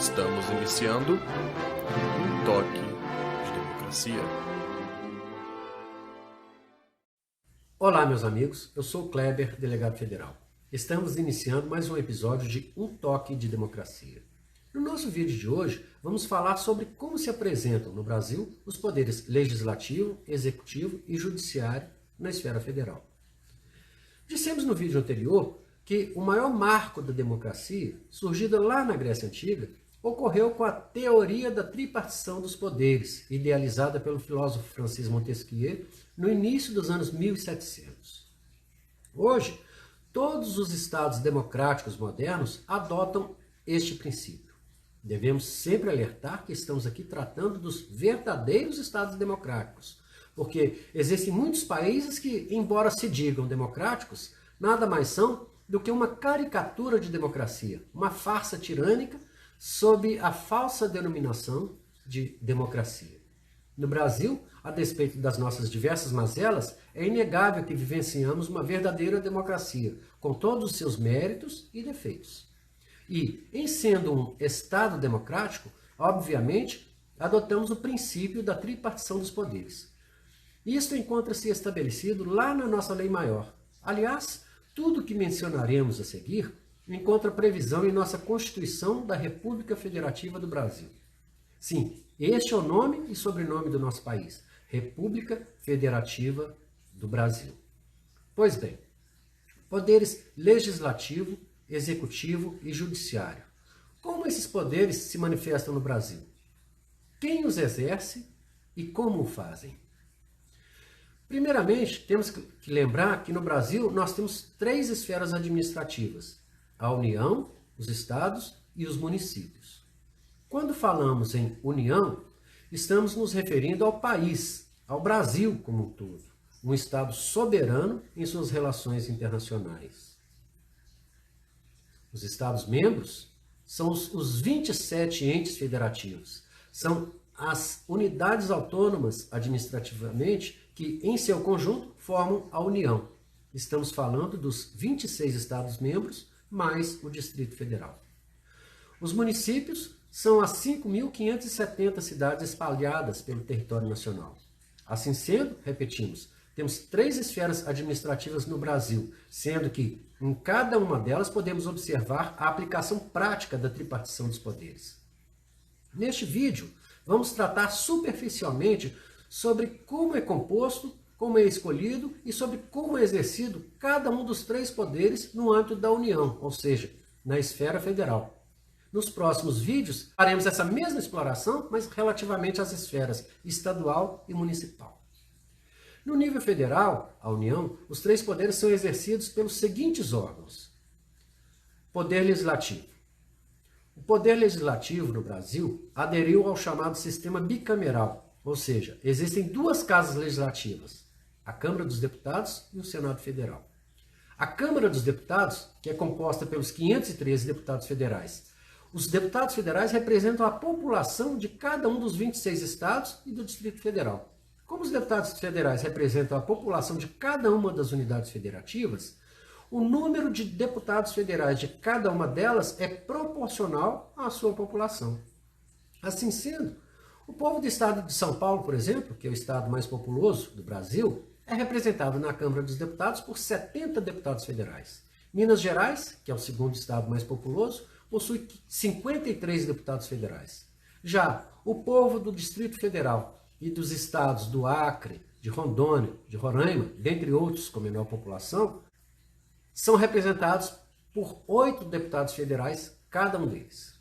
Estamos iniciando um toque de democracia. Olá, meus amigos, eu sou o Kleber, delegado federal. Estamos iniciando mais um episódio de Um Toque de Democracia. No nosso vídeo de hoje, vamos falar sobre como se apresentam no Brasil os poderes legislativo, executivo e judiciário na esfera federal. Dissemos no vídeo anterior que o maior marco da democracia, surgido lá na Grécia Antiga, ocorreu com a teoria da tripartição dos poderes, idealizada pelo filósofo Francis Montesquieu no início dos anos 1700. Hoje, todos os estados democráticos modernos adotam este princípio. Devemos sempre alertar que estamos aqui tratando dos verdadeiros estados democráticos, porque existem muitos países que, embora se digam democráticos, nada mais são do que uma caricatura de democracia, uma farsa tirânica sob a falsa denominação de democracia. No Brasil, a despeito das nossas diversas mazelas, é inegável que vivenciamos uma verdadeira democracia, com todos os seus méritos e defeitos. E, em sendo um Estado democrático, obviamente, adotamos o princípio da tripartição dos poderes. Isto encontra-se estabelecido lá na nossa lei maior. Aliás, tudo o que mencionaremos a seguir encontra previsão em nossa Constituição da República Federativa do Brasil. Sim, este é o nome e sobrenome do nosso país, República Federativa do Brasil. Pois bem, poderes legislativo, executivo e judiciário. Como esses poderes se manifestam no Brasil? Quem os exerce e como o fazem? Primeiramente, temos que lembrar que no Brasil nós temos 3 esferas administrativas: a União, os estados e os municípios. Quando falamos em União, estamos nos referindo ao país, ao Brasil como um todo, um estado soberano em suas relações internacionais. Os estados-membros são os 27 entes federativos. São as unidades autônomas administrativamente que, em seu conjunto, formam a União. Estamos falando dos 26 estados-membros mais o Distrito Federal. Os municípios são as 5.570 cidades espalhadas pelo território nacional. Assim sendo, repetimos, temos 3 esferas administrativas no Brasil, sendo que em cada uma delas podemos observar a aplicação prática da tripartição dos poderes. Neste vídeo, vamos tratar superficialmente sobre como é composto, como é escolhido e sobre como é exercido cada um dos 3 poderes no âmbito da União, ou seja, na esfera federal. Nos próximos vídeos, faremos essa mesma exploração, mas relativamente às esferas estadual e municipal. No nível federal, a União, os 3 poderes são exercidos pelos seguintes órgãos. Poder Legislativo. O Poder Legislativo no Brasil aderiu ao chamado sistema bicameral, ou seja, existem 2 casas legislativas, a Câmara dos Deputados e o Senado Federal. A Câmara dos Deputados, que é composta pelos 513 deputados federais. Os deputados federais representam a população de cada um dos 26 estados e do Distrito Federal. Como os deputados federais representam a população de cada uma das unidades federativas, o número de deputados federais de cada uma delas é proporcional à sua população. Assim sendo, o povo do estado de São Paulo, por exemplo, que é o estado mais populoso do Brasil, é representado na Câmara dos Deputados por 70 deputados federais. Minas Gerais, que é o segundo estado mais populoso, possui 53 deputados federais. Já o povo do Distrito Federal e dos estados do Acre, de Rondônia, de Roraima, dentre outros com menor população, são representados por 8 deputados federais, cada um deles.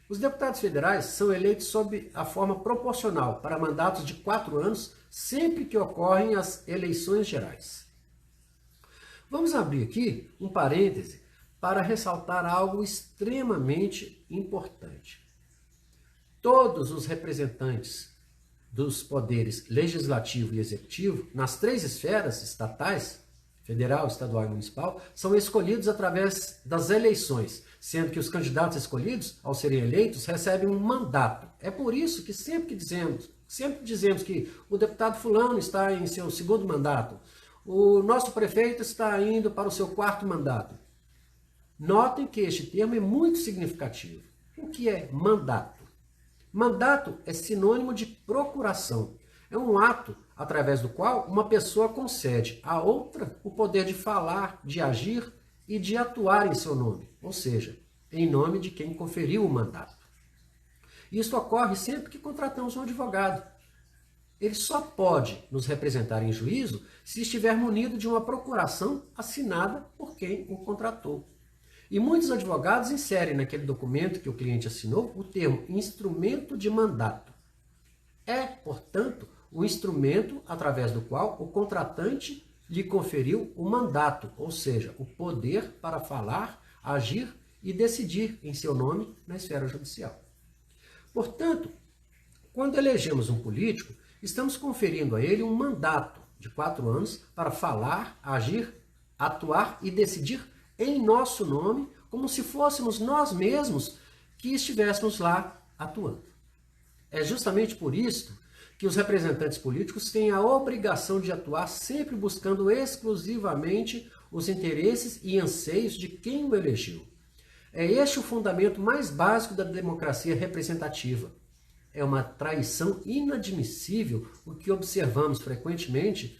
Os deputados federais são eleitos sob a forma proporcional para mandatos de 4 anos, sempre que ocorrem as eleições gerais. Vamos abrir aqui um parêntese para ressaltar algo extremamente importante. Todos os representantes dos poderes legislativo e executivo, nas 3 esferas estatais, federal, estadual e municipal, são escolhidos através das eleições, sendo que os candidatos escolhidos, ao serem eleitos, recebem um mandato. É por isso que sempre dizemos que o deputado fulano está em seu 2º mandato, o nosso prefeito está indo para o seu 4º mandato. Notem que este termo é muito significativo. O que é mandato? Mandato é sinônimo de procuração. É um ato através do qual uma pessoa concede a outra o poder de falar, de agir e de atuar em seu nome, ou seja, em nome de quem conferiu o mandato. Isso ocorre sempre que contratamos um advogado. Ele só pode nos representar em juízo se estiver munido de uma procuração assinada por quem o contratou. E muitos advogados inserem naquele documento que o cliente assinou o termo instrumento de mandato. É, portanto, o instrumento através do qual o contratante lhe conferiu o mandato, ou seja, o poder para falar, agir e decidir em seu nome na esfera judicial. Portanto, quando elegemos um político, estamos conferindo a ele um mandato de 4 anos para falar, agir, atuar e decidir em nosso nome, como se fôssemos nós mesmos que estivéssemos lá atuando. É justamente por isso que os representantes políticos têm a obrigação de atuar sempre buscando exclusivamente os interesses e anseios de quem o elegeu. É este o fundamento mais básico da democracia representativa. É uma traição inadmissível o que observamos frequentemente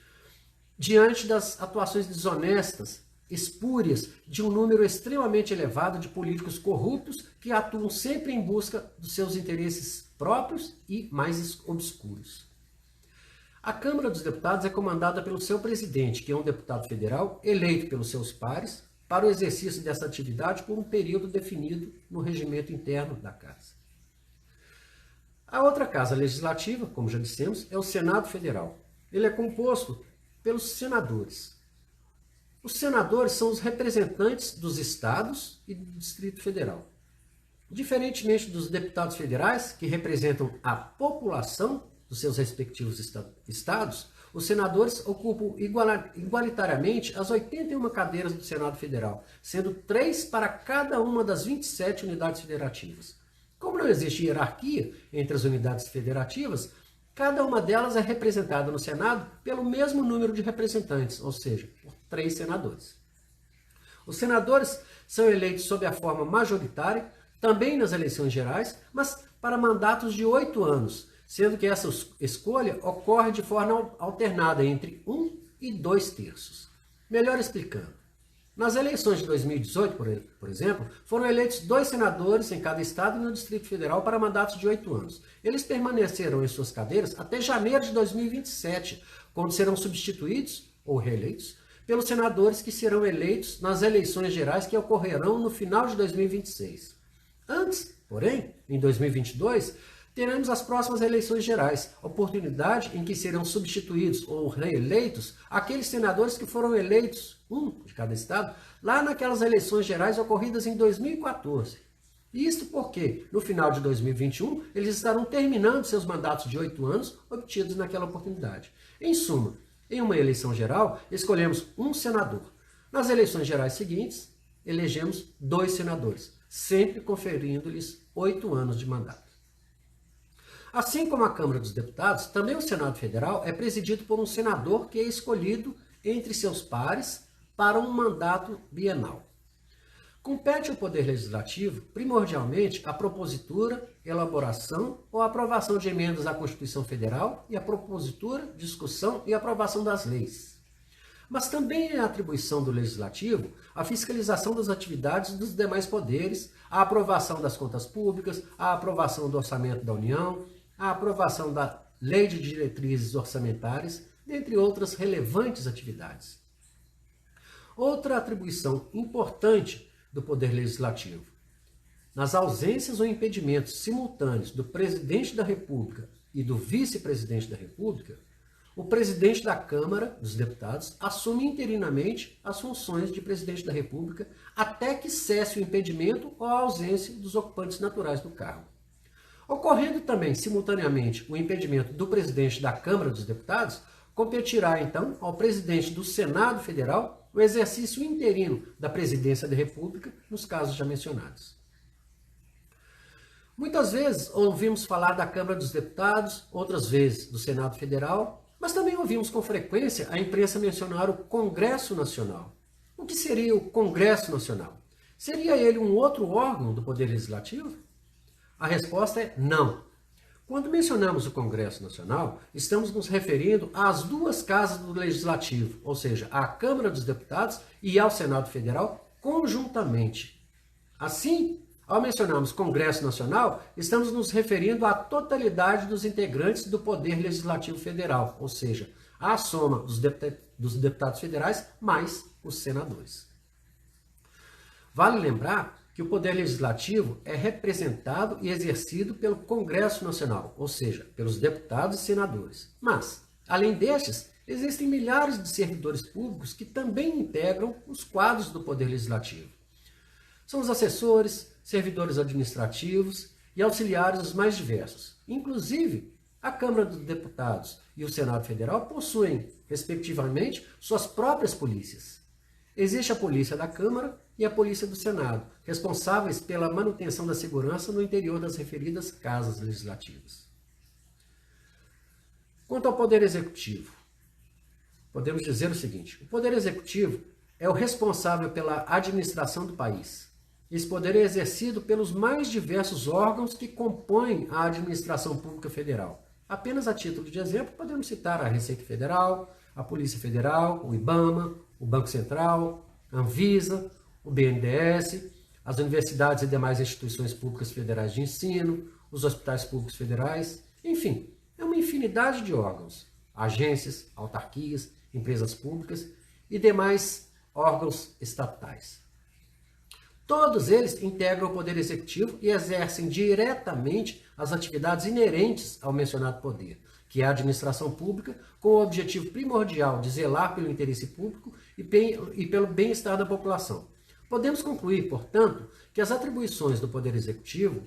diante das atuações desonestas, espúrias, de um número extremamente elevado de políticos corruptos que atuam sempre em busca dos seus interesses próprios e mais obscuros. A Câmara dos Deputados é comandada pelo seu presidente, que é um deputado federal eleito pelos seus pares para o exercício dessa atividade por um período definido no regimento interno da Casa. A outra Casa Legislativa, como já dissemos, é o Senado Federal. Ele é composto pelos senadores. Os senadores são os representantes dos estados e do Distrito Federal. Diferentemente dos deputados federais, que representam a população dos seus respectivos estados, os senadores ocupam igualitariamente as 81 cadeiras do Senado Federal, sendo 3 para cada uma das 27 unidades federativas. Como não existe hierarquia entre as unidades federativas, cada uma delas é representada no Senado pelo mesmo número de representantes, ou seja, por 3 senadores. Os senadores são eleitos sob a forma majoritária, também nas eleições gerais, mas para mandatos de 8 anos, sendo que essa escolha ocorre de forma alternada entre 1 e 2 terços. Melhor explicando, nas eleições de 2018, por exemplo, foram eleitos 2 senadores em cada estado e no Distrito Federal para mandatos de 8 anos. Eles permaneceram em suas cadeiras até janeiro de 2027, quando serão substituídos ou reeleitos pelos senadores que serão eleitos nas eleições gerais que ocorrerão no final de 2026. Antes, porém, em 2022, teremos as próximas eleições gerais, oportunidade em que serão substituídos ou reeleitos aqueles senadores que foram eleitos, um de cada estado, lá naquelas eleições gerais ocorridas em 2014. Isto porque, no final de 2021, eles estarão terminando seus mandatos de 8 anos obtidos naquela oportunidade. Em suma, em uma eleição geral, escolhemos um senador. Nas eleições gerais seguintes, elegemos 2 senadores, sempre conferindo-lhes 8 anos de mandato. Assim como a Câmara dos Deputados, também o Senado Federal é presidido por um senador que é escolhido entre seus pares para um mandato bienal. Compete ao Poder Legislativo, primordialmente, a propositura, elaboração ou aprovação de emendas à Constituição Federal e a propositura, discussão e aprovação das leis. Mas também é atribuição do Legislativo a fiscalização das atividades dos demais poderes, a aprovação das contas públicas, a aprovação do orçamento da União, a aprovação da Lei de Diretrizes Orçamentárias, dentre outras relevantes atividades. Outra atribuição importante do Poder Legislativo. Nas ausências ou impedimentos simultâneos do Presidente da República e do Vice-Presidente da República, o Presidente da Câmara dos Deputados assume interinamente as funções de Presidente da República até que cesse o impedimento ou a ausência dos ocupantes naturais do cargo. Ocorrendo também, simultaneamente, o impedimento do Presidente da Câmara dos Deputados, competirá, então, ao Presidente do Senado Federal o exercício interino da Presidência da República, nos casos já mencionados. Muitas vezes ouvimos falar da Câmara dos Deputados, outras vezes do Senado Federal, mas também ouvimos com frequência a imprensa mencionar o Congresso Nacional. O que seria o Congresso Nacional? Seria ele um outro órgão do Poder Legislativo? A resposta é não. Quando mencionamos o Congresso Nacional, estamos nos referindo às duas casas do Legislativo, ou seja, à Câmara dos Deputados e ao Senado Federal conjuntamente. Assim, ao mencionarmos Congresso Nacional, estamos nos referindo à totalidade dos integrantes do Poder Legislativo Federal, ou seja, à soma dos deputados federais mais os senadores. Vale lembrar que o Poder Legislativo é representado e exercido pelo Congresso Nacional, ou seja, pelos deputados e senadores. Mas, além destes, existem milhares de servidores públicos que também integram os quadros do Poder Legislativo. São os assessores, servidores administrativos e auxiliares os mais diversos. Inclusive, a Câmara dos Deputados e o Senado Federal possuem, respectivamente, suas próprias polícias. Existe a Polícia da Câmara e a Polícia do Senado, responsáveis pela manutenção da segurança no interior das referidas casas legislativas. Quanto ao Poder Executivo, podemos dizer o seguinte: o Poder Executivo é o responsável pela administração do país. Esse poder é exercido pelos mais diversos órgãos que compõem a administração pública federal. Apenas a título de exemplo, podemos citar a Receita Federal, a Polícia Federal, o IBAMA, o Banco Central, a Anvisa, o BNDES, as universidades e demais instituições públicas federais de ensino, os hospitais públicos federais, enfim, é uma infinidade de órgãos, agências, autarquias, empresas públicas e demais órgãos estatais. Todos eles integram o Poder Executivo e exercem diretamente as atividades inerentes ao mencionado poder, que é a administração pública, com o objetivo primordial de zelar pelo interesse público e pelo bem-estar da população. Podemos concluir, portanto, que as atribuições do Poder Executivo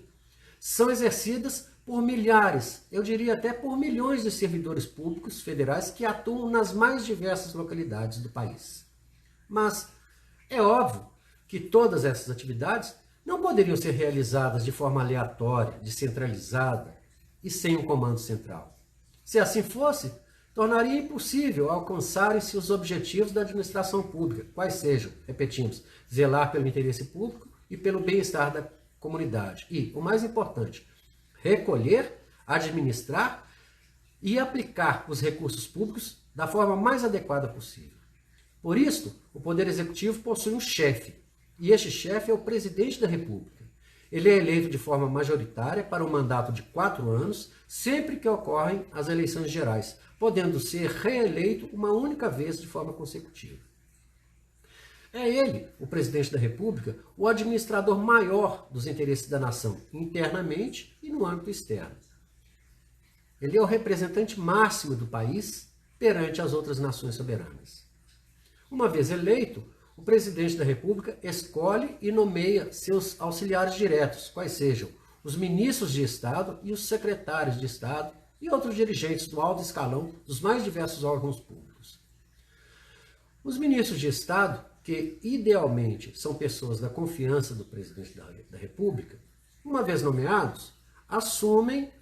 são exercidas por milhares, eu diria até por milhões de servidores públicos federais que atuam nas mais diversas localidades do país. Mas é óbvio que todas essas atividades não poderiam ser realizadas de forma aleatória, descentralizada e sem um comando central. Se assim fosse, tornaria impossível alcançarem-se os objetivos da administração pública, quais sejam, repetimos, zelar pelo interesse público e pelo bem-estar da comunidade. E, o mais importante, recolher, administrar e aplicar os recursos públicos da forma mais adequada possível. Por isso, o Poder Executivo possui um chefe, e este chefe é o Presidente da República. Ele é eleito de forma majoritária para um mandato de 4 anos, sempre que ocorrem as eleições gerais, podendo ser reeleito uma única vez de forma consecutiva. É ele, o Presidente da República, o administrador maior dos interesses da nação, internamente e no âmbito externo. Ele é o representante máximo do país perante as outras nações soberanas. Uma vez eleito, o Presidente da República escolhe e nomeia seus auxiliares diretos, quais sejam os ministros de Estado e os secretários de Estado e outros dirigentes do alto escalão dos mais diversos órgãos públicos. Os ministros de Estado, que idealmente são pessoas da confiança do Presidente da República, uma vez nomeados, assumem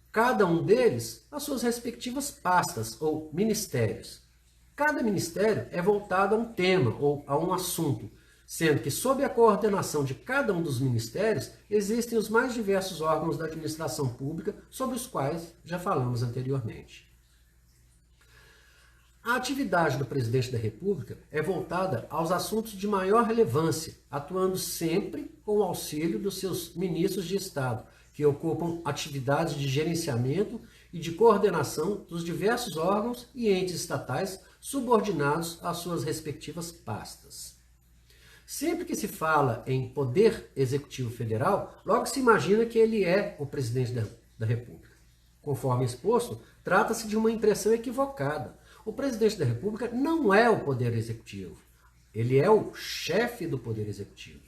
cada um deles as suas respectivas pastas ou ministérios. Cada ministério é voltado a um tema ou a um assunto, sendo que, sob a coordenação de cada um dos ministérios, existem os mais diversos órgãos da administração pública, sobre os quais já falamos anteriormente. A atividade do Presidente da República é voltada aos assuntos de maior relevância, atuando sempre com o auxílio dos seus ministros de Estado, que ocupam atividades de gerenciamento e de coordenação dos diversos órgãos e entes estatais subordinados às suas respectivas pastas. Sempre que se fala em Poder Executivo Federal, logo se imagina que ele é o Presidente da República. Conforme exposto, trata-se de uma impressão equivocada. O Presidente da República não é o Poder Executivo. Ele é o chefe do Poder Executivo.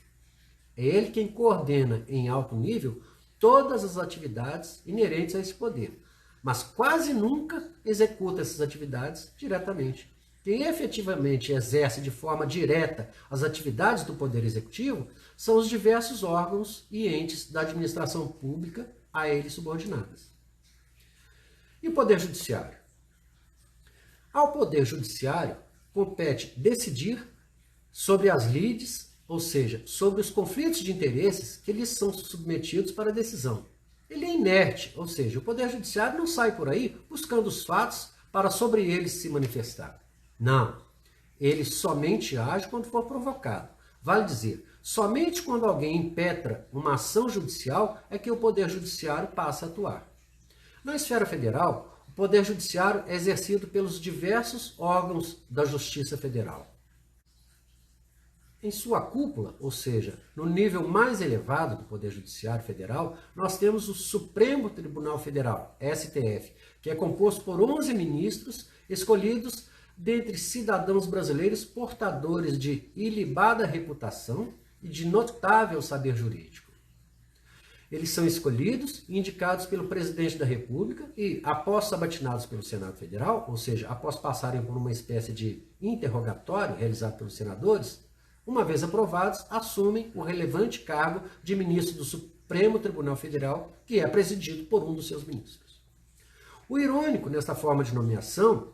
É ele quem coordena em alto nível todas as atividades inerentes a esse poder, mas quase nunca executa essas atividades diretamente. Quem efetivamente exerce de forma direta as atividades do Poder Executivo são os diversos órgãos e entes da administração pública a ele subordinadas. E o Poder Judiciário? Ao Poder Judiciário compete decidir sobre as lides ou seja, sobre os conflitos de interesses que lhes são submetidos para decisão. Ele é inerte, ou seja, o Poder Judiciário não sai por aí buscando os fatos para sobre eles se manifestar. Não, ele somente age quando for provocado. Vale dizer, somente quando alguém impetra uma ação judicial é que o Poder Judiciário passa a atuar. Na esfera federal, o Poder Judiciário é exercido pelos diversos órgãos da Justiça Federal. Em sua cúpula, ou seja, no nível mais elevado do Poder Judiciário Federal, nós temos o Supremo Tribunal Federal, STF, que é composto por 11 ministros escolhidos dentre cidadãos brasileiros portadores de ilibada reputação e de notável saber jurídico. Eles são escolhidos e indicados pelo presidente da República e, após sabatinados pelo Senado Federal, ou seja, após passarem por uma espécie de interrogatório realizado pelos senadores, uma vez aprovados, assumem o relevante cargo de ministro do Supremo Tribunal Federal, que é presidido por um dos seus ministros. O irônico nesta forma de nomeação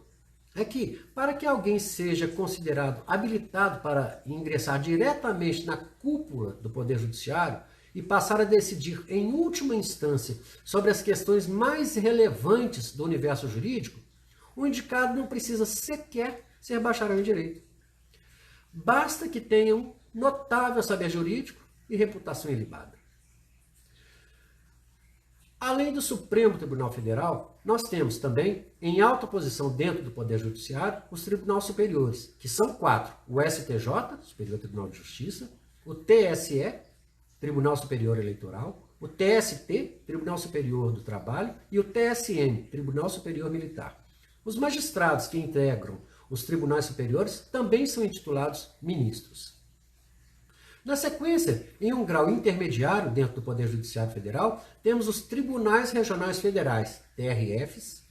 é que, para que alguém seja considerado habilitado para ingressar diretamente na cúpula do Poder Judiciário e passar a decidir em última instância sobre as questões mais relevantes do universo jurídico, o indicado não precisa sequer ser bacharel em direito. Basta que tenha um notável saber jurídico e reputação ilibada. Além do Supremo Tribunal Federal, nós temos também, em alta posição dentro do Poder Judiciário, os tribunais superiores, que são 4. O STJ, Superior Tribunal de Justiça, o TSE, Tribunal Superior Eleitoral, o TST, Tribunal Superior do Trabalho, e o TSM, Tribunal Superior Militar. Os magistrados que integram os tribunais superiores também são intitulados ministros. Na sequência, em um grau intermediário dentro do Poder Judiciário Federal, temos os Tribunais Regionais Federais, TRFs,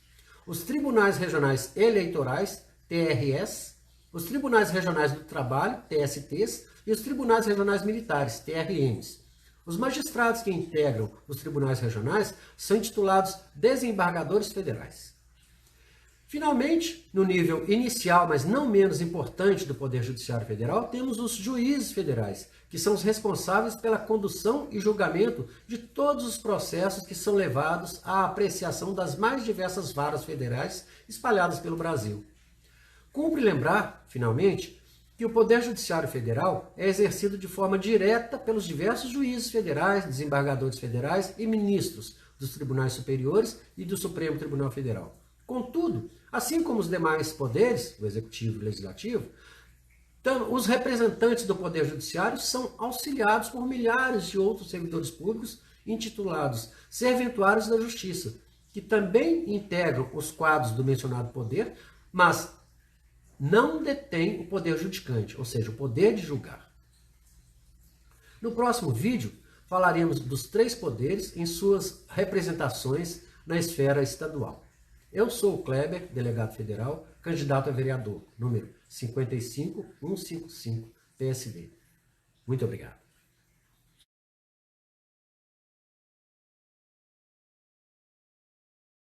os Tribunais Regionais Eleitorais, TRS, os Tribunais Regionais do Trabalho, TSTs, e os Tribunais Regionais Militares, TRMs. Os magistrados que integram os tribunais regionais são intitulados desembargadores federais. Finalmente, no nível inicial, mas não menos importante do Poder Judiciário Federal, temos os juízes federais, que são os responsáveis pela condução e julgamento de todos os processos que são levados à apreciação das mais diversas varas federais espalhadas pelo Brasil. Cumpre lembrar, finalmente, que o Poder Judiciário Federal é exercido de forma direta pelos diversos juízes federais, desembargadores federais e ministros dos tribunais superiores e do Supremo Tribunal Federal. Contudo, assim como os demais poderes, o Executivo e o Legislativo, os representantes do Poder Judiciário são auxiliados por milhares de outros servidores públicos intitulados serventuários da Justiça, que também integram os quadros do mencionado poder, mas não detêm o poder judicante, ou seja, o poder de julgar. No próximo vídeo, falaremos dos 3 poderes em suas representações na esfera estadual. Eu sou o Kleber, delegado federal, candidato a vereador, número 55155, PSD. Muito obrigado.